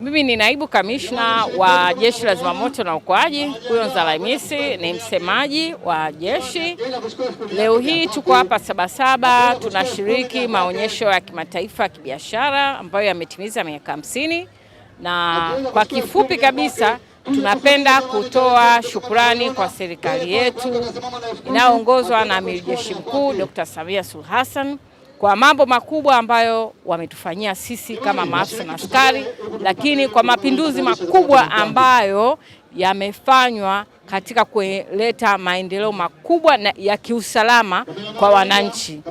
Mimi ni naibu kamishna wa Jeshi la Zimamoto na Uokoaji, Kuyonza Alhamisi, ni msemaji wa jeshi. Leo hii tuko hapa Sabasaba, tunashiriki maonyesho ya kimataifa ya kibiashara ambayo yametimiza miaka 50, na kwa kifupi kabisa tunapenda kutoa shukurani kwa serikali yetu inayoongozwa na Amiri Jeshi Mkuu Dr. Samia Suluhu Hassan kwa mambo makubwa ambayo wametufanyia sisi kama maafisa na askari, lakini kwa mapinduzi makubwa ambayo yamefanywa katika kuleta maendeleo makubwa na ya kiusalama kwa wananchi.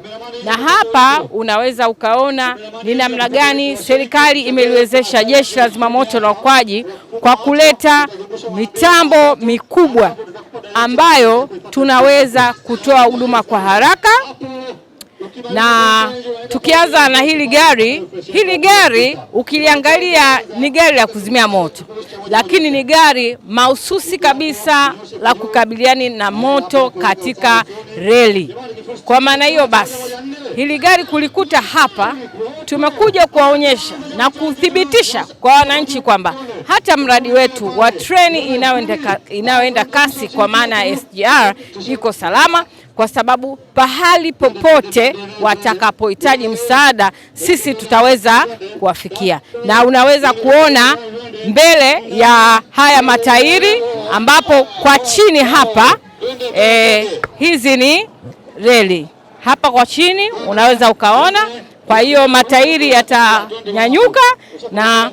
Na hapa unaweza ukaona ni namna gani serikali imeliwezesha Jeshi la Zimamoto na Uokoaji kwa kuleta mitambo mikubwa ambayo tunaweza kutoa huduma kwa haraka. Na tukianza na hili gari ukiliangalia ni gari la kuzimia moto, lakini ni gari mahususi kabisa la kukabiliana na moto katika reli. Kwa maana hiyo basi, hili gari kulikuta hapa, tumekuja kuwaonyesha na kuthibitisha kwa wananchi kwamba hata mradi wetu wa treni inayoenda kasi kwa maana ya SGR iko salama, kwa sababu pahali popote watakapohitaji msaada sisi tutaweza kuwafikia. Na unaweza kuona mbele ya haya matairi ambapo kwa chini hapa hizi ni reli. Hapa kwa chini unaweza ukaona, kwa hiyo matairi yatanyanyuka na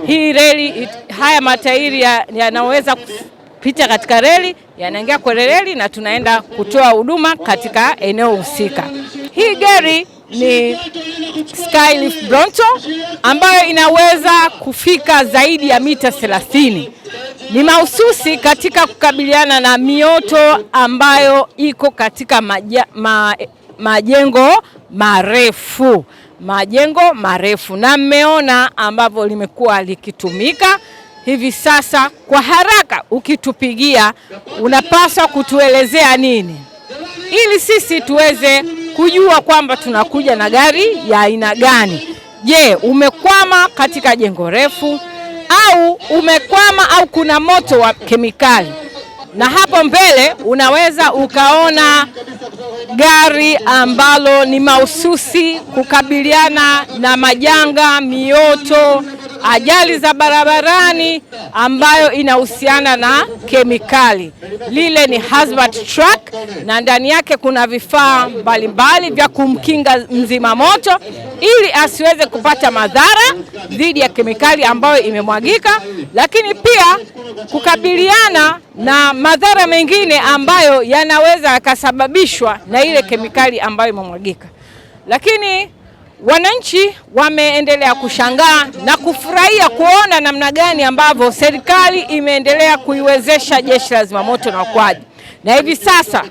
hii reli, haya matairi yanaweza kupita katika reli, yanaingia kwa reli na tunaenda kutoa huduma katika eneo husika. Hii gari ni Skylift Bronto ambayo inaweza kufika zaidi ya mita 30. Ni mahususi katika kukabiliana na mioto ambayo iko katika majengo marefu, na mmeona ambavyo limekuwa likitumika hivi sasa. Kwa haraka ukitupigia, unapaswa kutuelezea nini ili sisi tuweze kujua kwamba tunakuja na gari ya aina gani. Je, umekwama katika jengo refu au umekwama au kuna moto wa kemikali? Na hapo mbele unaweza ukaona gari ambalo ni mahususi kukabiliana na majanga, mioto, ajali za barabarani ambayo inahusiana na kemikali. Lile ni hazmat truck na ndani yake kuna vifaa mbalimbali vya kumkinga mzima moto ili asiweze kupata madhara dhidi ya kemikali ambayo imemwagika, lakini pia kukabiliana na madhara mengine ambayo yanaweza yakasababishwa na ile kemikali ambayo imemwagika. Lakini wananchi wameendelea kushangaa na kufurahia kuona namna gani ambavyo serikali imeendelea kuiwezesha Jeshi la Zimamoto na Uokoaji. Na hivi sasa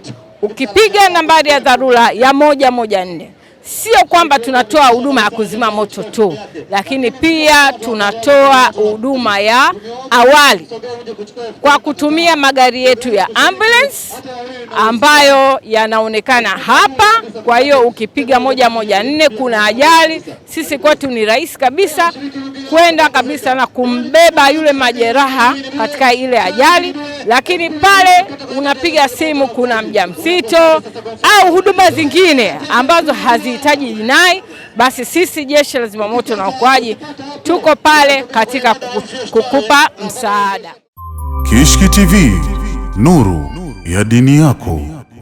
ukipiga nambari ya dharura ya 114, sio kwamba tunatoa huduma ya kuzima moto tu, lakini pia tunatoa huduma ya awali kwa kutumia magari yetu ya ambulance ambayo yanaonekana hapa. Kwa hiyo ukipiga 114 kuna ajali, sisi kwetu ni rahisi kabisa kwenda kabisa na kumbeba yule majeraha katika ile ajali. Lakini pale unapiga simu kuna mjamzito au huduma zingine ambazo hazihitaji jinai, basi sisi Jeshi la Zimamoto na Uokoaji tuko pale katika kukupa msaada. Kishki TV, nuru ya dini yako.